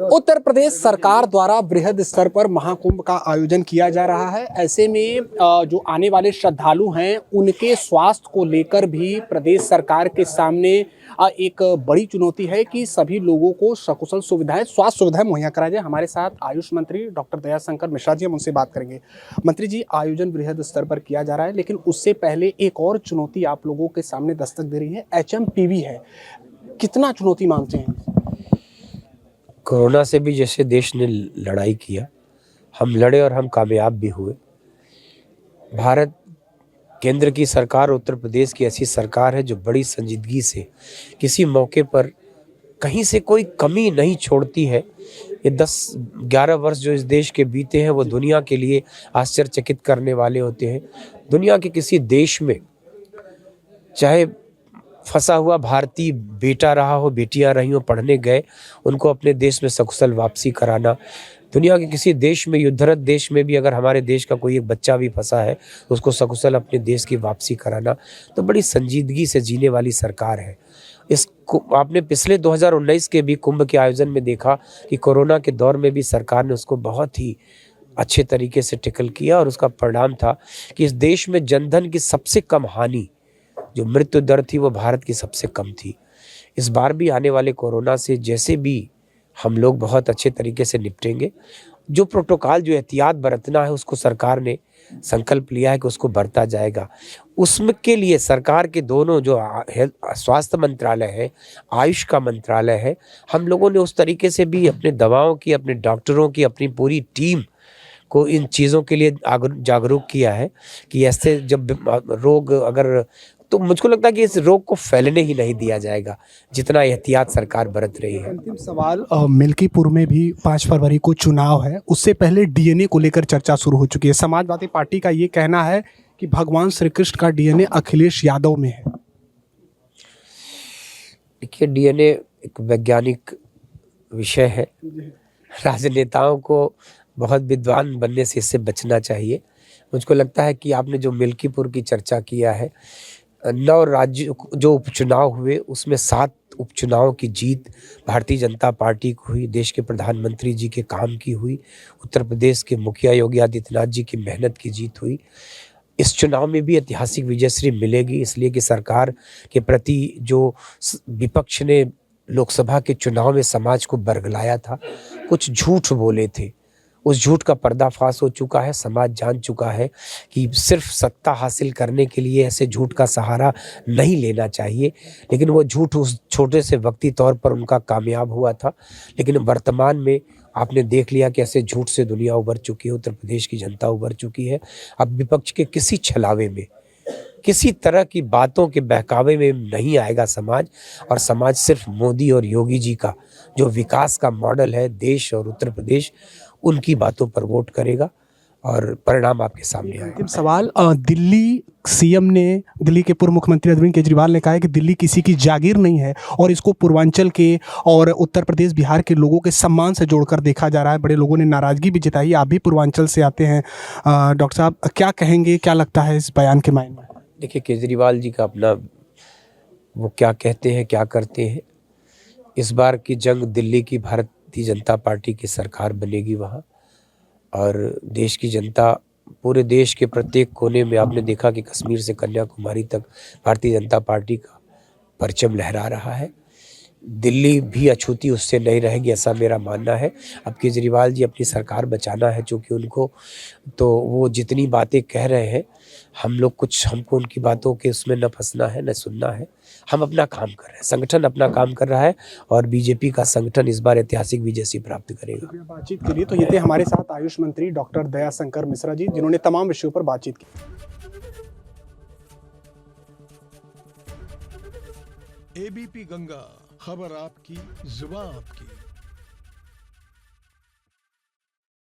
उत्तर प्रदेश सरकार द्वारा बृहद स्तर पर महाकुंभ का आयोजन किया जा रहा है। ऐसे में जो आने वाले श्रद्धालु हैं उनके स्वास्थ्य को लेकर भी प्रदेश सरकार के सामने एक बड़ी चुनौती है कि सभी लोगों को सकुशल सुविधाएं, स्वास्थ्य सुविधाएं मुहैया कराई जाए। हमारे साथ आयुष मंत्री डॉक्टर दयाशंकर मिश्रा जी, हम उनसे बात करेंगे। मंत्री जी, आयोजन बृहद स्तर पर किया जा रहा है, लेकिन उससे पहले एक और चुनौती आप लोगों के सामने दस्तक दे रही है, HMPV है। कितना चुनौती मानते हैं? कोरोना से भी जैसे देश ने लड़ाई किया, हम लड़े और हम कामयाब भी हुए। भारत केंद्र की सरकार, उत्तर प्रदेश की ऐसी सरकार है जो बड़ी संजीदगी से किसी मौके पर कहीं से कोई कमी नहीं छोड़ती है। ये 10-11 वर्ष जो इस देश के बीते हैं वो दुनिया के लिए आश्चर्यचकित करने वाले होते हैं। दुनिया के किसी देश में चाहे फंसा हुआ भारतीय बेटा रहा हो, बेटियां रही हो, पढ़ने गए, उनको अपने देश में सकुशल वापसी कराना। दुनिया के किसी देश में, युद्धरत देश में भी अगर हमारे देश का कोई एक बच्चा भी फंसा है तो उसको सकुशल अपने देश की वापसी कराना, तो बड़ी संजीदगी से जीने वाली सरकार है। इसको आपने पिछले 2019 के भी कुंभ के आयोजन में देखा कि कोरोना के दौर में भी सरकार ने उसको बहुत ही अच्छे तरीके से टैकल किया और उसका परिणाम था कि इस देश में जनधन की सबसे कम हानि, जो मृत्यु दर थी, वो भारत की सबसे कम थी। इस बार भी आने वाले कोरोना से जैसे भी हम लोग बहुत अच्छे तरीके से निपटेंगे। जो प्रोटोकॉल, जो एहतियात बरतना है, उसको सरकार ने संकल्प लिया है कि उसको बरता जाएगा। उसमें के लिए सरकार के दोनों जो स्वास्थ्य मंत्रालय है, आयुष का मंत्रालय है, हम लोगों ने उस तरीके से भी अपने दवाओं की, अपने डॉक्टरों की, अपनी पूरी टीम को इन चीज़ों के लिए जागरूक किया है कि ऐसे जब रोग अगर, तो मुझको लगता है कि इस रोग को फैलने ही नहीं दिया जाएगा जितना एहतियात सरकार बरत रही है। अंतिम सवाल, मिल्कीपुर में भी 5 फरवरी को चुनाव है, उससे पहले DNA को लेकर चर्चा शुरू हो चुकी है। समाजवादी पार्टी का ये कहना है कि भगवान श्री कृष्ण का DNA अखिलेश यादव में है। देखिए, DNA एक वैज्ञानिक विषय है। राजनेताओं को बहुत विद्वान बनने से इससे बचना चाहिए। मुझको लगता है कि आपने जो मिल्कीपुर की चर्चा किया है, 9 राज्य जो उपचुनाव हुए उसमें 7 उपचुनावों की जीत भारतीय जनता पार्टी को हुई, देश के प्रधानमंत्री जी के काम की हुई, उत्तर प्रदेश के मुखिया योगी आदित्यनाथ जी की मेहनत की जीत हुई। इस चुनाव में भी ऐतिहासिक विजयश्री मिलेगी, इसलिए कि सरकार के प्रति जो विपक्ष ने लोकसभा के चुनाव में समाज को बरगलाया था, कुछ झूठ बोले थे, उस झूठ का पर्दाफाश हो चुका है। समाज जान चुका है कि सिर्फ सत्ता हासिल करने के लिए ऐसे झूठ का सहारा नहीं लेना चाहिए, लेकिन वो झूठ उस छोटे से वक्ती तौर पर उनका कामयाब हुआ था। लेकिन वर्तमान में आपने देख लिया कि ऐसे झूठ से दुनिया उभर चुकी है, उत्तर प्रदेश की जनता उभर चुकी है। अब विपक्ष के किसी छलावे में, किसी तरह की बातों के बहकावे में नहीं आएगा समाज, और समाज सिर्फ मोदी और योगी जी का जो विकास का मॉडल है देश और उत्तर प्रदेश, उनकी बातों पर वोट करेगा और परिणाम आपके सामने आएगा। अंतिम सवाल, दिल्ली सीएम ने, दिल्ली के पूर्व मुख्यमंत्री अरविंद केजरीवाल ने कहा है कि दिल्ली किसी की जागीर नहीं है और इसको पूर्वांचल के और उत्तर प्रदेश, बिहार के लोगों के सम्मान से जोड़कर देखा जा रहा है। बड़े लोगों ने नाराजगी भी जताई। आप भी पूर्वांचल से आते हैं, डॉक्टर साहब क्या कहेंगे, क्या लगता है इस बयान के मायने में? देखिए, केजरीवाल जी का अपना, वो क्या कहते हैं, क्या करते हैं। इस बार की जंग दिल्ली की भारतीय जनता पार्टी की सरकार बनेगी वहाँ, और देश की जनता, पूरे देश के प्रत्येक कोने में आपने देखा कि कश्मीर से कन्याकुमारी तक भारतीय जनता पार्टी का परचम लहरा रहा है। दिल्ली भी अछूती उससे नहीं रहेगी, ऐसा मेरा मानना है। अब केजरीवाल जी अपनी सरकार बचाना है, चूँकि उनको, तो वो जितनी बातें कह रहे हैं, हमको उनकी बातों के उसमें न फंसना है, न सुनना है। हम अपना काम कर रहे हैं, संगठन अपना काम कर रहा है, और बीजेपी का संगठन इस बार ऐतिहासिक विजय प्राप्त करेगा। बातचीत के लिए तो ये थे हमारे साथ आयुष मंत्री डॉक्टर दयाशंकर मिश्रा जी, जिन्होंने तमाम विषयों पर बातचीत की। ABP गंगा, खबर आपकी, जुबान आपकी।